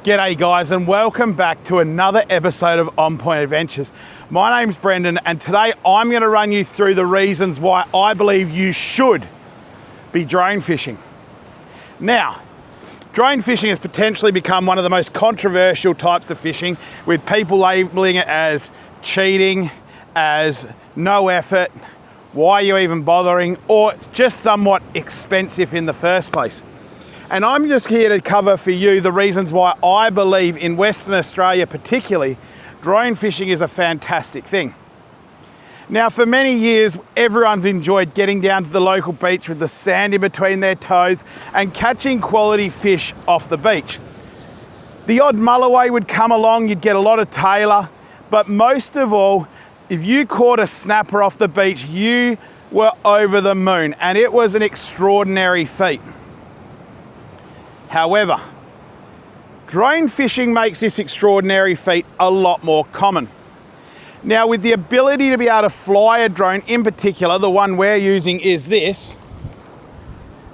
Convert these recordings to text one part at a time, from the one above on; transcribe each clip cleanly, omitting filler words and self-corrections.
G'day guys, and welcome back to another episode of On Point Adventures. My name's Brendan, and today I'm going to run you through the reasons why I believe you should be drone fishing. Now, drone fishing has potentially become one of the most controversial types of fishing, with people labeling it as cheating, as no effort, why are you even bothering, or just somewhat expensive in the first place. And I'm just here to cover for you the reasons why I believe in Western Australia particularly, drone fishing is a fantastic thing. Now, for many years, everyone's enjoyed getting down to the local beach with the sand in between their toes and catching quality fish off the beach. The odd mulloway would come along, you'd get a lot of tailor, but most of all, if you caught a snapper off the beach, you were over the moon, and it was an extraordinary feat. However, drone fishing makes this extraordinary feat a lot more common. Now, with the ability to be able to fly a drone, in particular, the one we're using is this,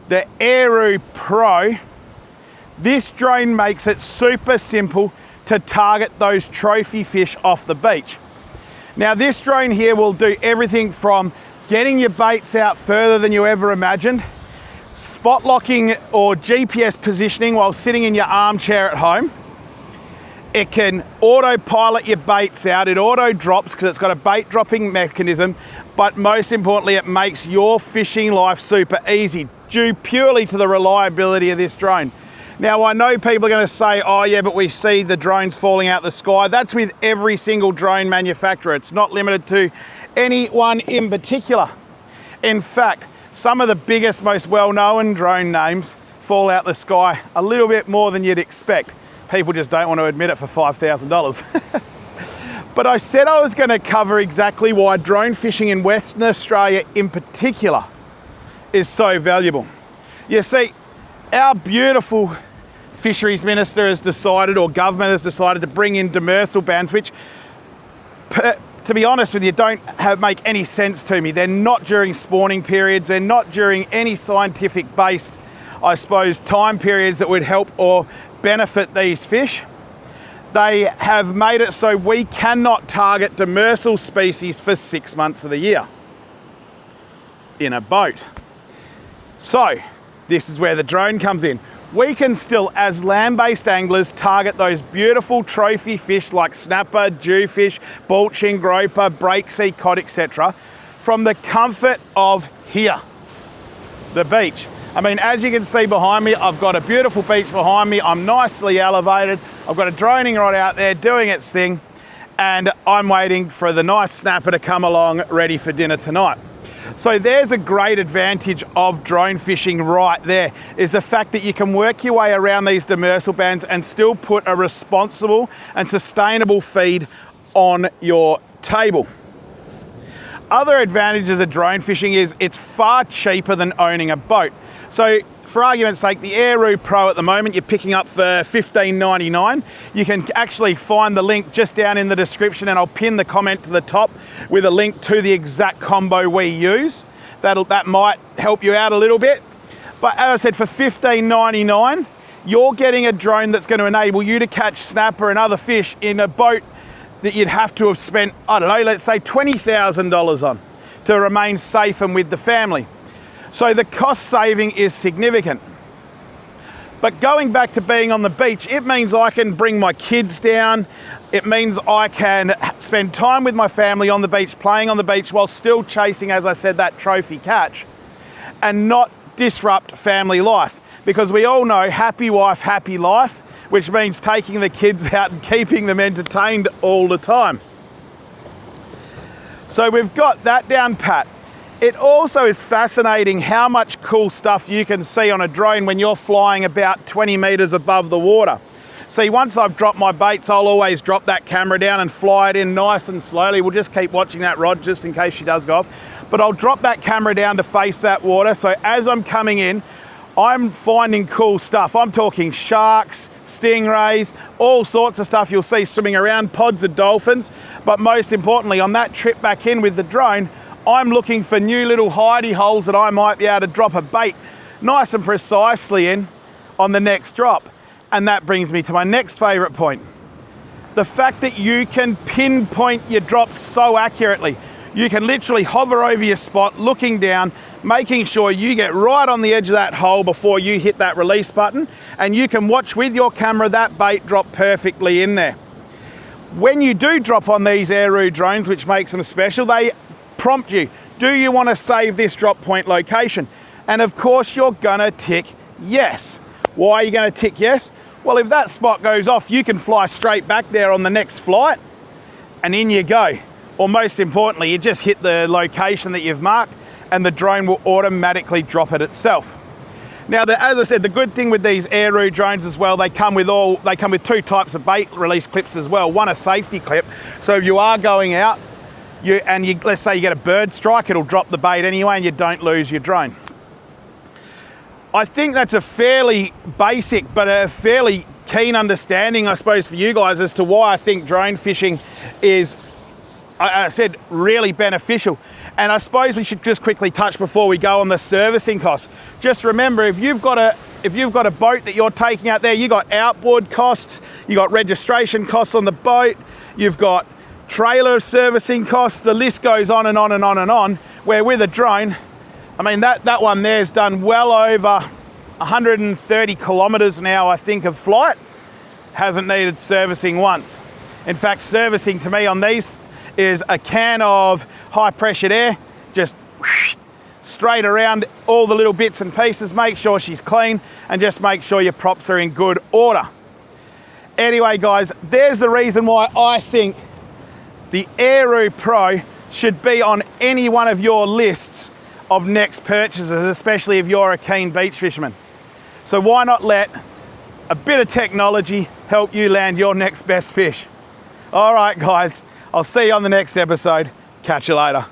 the Aeroo Pro. This drone makes it super simple to target those trophy fish off the beach. Now, this drone here will do everything from getting your baits out further than you ever imagined, spot locking or GPS positioning while sitting in your armchair at home. It can autopilot your baits out. It auto drops because it's got a bait dropping mechanism, but most importantly, it makes your fishing life super easy due purely to the reliability of this drone. Now, I know people are going to say, oh yeah, but we see the drones falling out the sky. That's with every single drone manufacturer. It's not limited to any one in particular. In fact, some of the biggest, most well-known drone names fall out the sky a little bit more than you'd expect. People just don't want to admit it for $5,000. But I said I was going to cover exactly why drone fishing in Western Australia in particular is so valuable. You see, our beautiful fisheries minister has decided, or government has decided, to bring in demersal bans, which, to be honest with you, don't make any sense to me. They're not during spawning periods. They're not during any scientific based, I suppose, time periods that would help or benefit these fish. They have made it so we cannot target demersal species for 6 months of the year in a boat. So this is where the drone comes in. We can still, as land-based anglers, target those beautiful trophy fish like snapper, jewfish, bulching, groper, breaksea, cod, etc. from the comfort of here, the beach. I mean, as you can see behind me, I've got a beautiful beach behind me. I'm nicely elevated. I've got a droning rod out there doing its thing, and I'm waiting for the nice snapper to come along ready for dinner tonight. So there's a great advantage of drone fishing right there, is the fact that you can work your way around these demersal bands and still put a responsible and sustainable feed on your table. Other advantages of drone fishing is it's far cheaper than owning a boat. So for argument's sake, the Aeroo Pro at the moment you're picking up for $15.99. You can actually find the link just down in the description, and I'll pin the comment to the top with a link to the exact combo we use. That might help you out a little bit. But as I said, for $15.99, you're getting a drone that's going to enable you to catch snapper and other fish in a boat that you'd have to have spent, I don't know, let's say $20,000 on to remain safe and with the family. So the cost saving is significant. But going back to being on the beach, it means I can bring my kids down. It means I can spend time with my family on the beach, playing on the beach while still chasing, as I said, that trophy catch, and not disrupt family life. Because we all know happy wife, happy life, which means taking the kids out and keeping them entertained all the time. So we've got that down pat. It also is fascinating how much cool stuff you can see on a drone when you're flying about 20 meters above the water. See, once I've dropped my baits, I'll always drop that camera down and fly it in nice and slowly. We'll just keep watching that rod just in case she does go off. But I'll drop that camera down to face that water. So as I'm coming in, I'm finding cool stuff. I'm talking sharks, stingrays, all sorts of stuff you'll see swimming around, pods of dolphins. But most importantly, on that trip back in with the drone, I'm looking for new little hidey holes that I might be able to drop a bait nice and precisely in on the next drop. And that brings me to my next favorite point. The fact that you can pinpoint your drops so accurately. You can literally hover over your spot, looking down, making sure you get right on the edge of that hole before you hit that release button, and you can watch with your camera that bait drop perfectly in there. When you do drop on these aeroo drones, which makes them special, they prompt you, do you want to save this drop point location? And of course you're gonna tick yes. Why are you gonna tick yes? Well, if that spot goes off, you can fly straight back there on the next flight, and in you go. Or most importantly, you just hit the location that you've marked and the drone will automatically drop it itself. Now, as I said, the good thing with these aeroo drones as well, they come with two types of bait release clips as well. One, a safety clip. So if you are going out, let's say you get a bird strike, it'll drop the bait anyway and you don't lose your drone. I think that's a fairly basic but a fairly keen understanding, I suppose, for you guys as to why I think drone fishing is, I said, really beneficial. And I suppose we should just quickly touch before we go on the servicing costs. Just remember, if you've got a boat that you're taking out there, you got outboard costs, you got registration costs on the boat, you've got trailer servicing costs, the list goes on and on and on and on, where with a drone, I mean, that one there's done well over 130 kilometers now, I think, of flight, hasn't needed servicing once. In fact, servicing to me on these is a can of high pressured air, just straight around all the little bits and pieces, make sure she's clean, and just make sure your props are in good order. Anyway, guys, there's the reason why I think the Aeroo Pro should be on any one of your lists of next purchases, especially if you're a keen beach fisherman. So why not let a bit of technology help you land your next best fish? All right, guys, I'll see you on the next episode. Catch you later.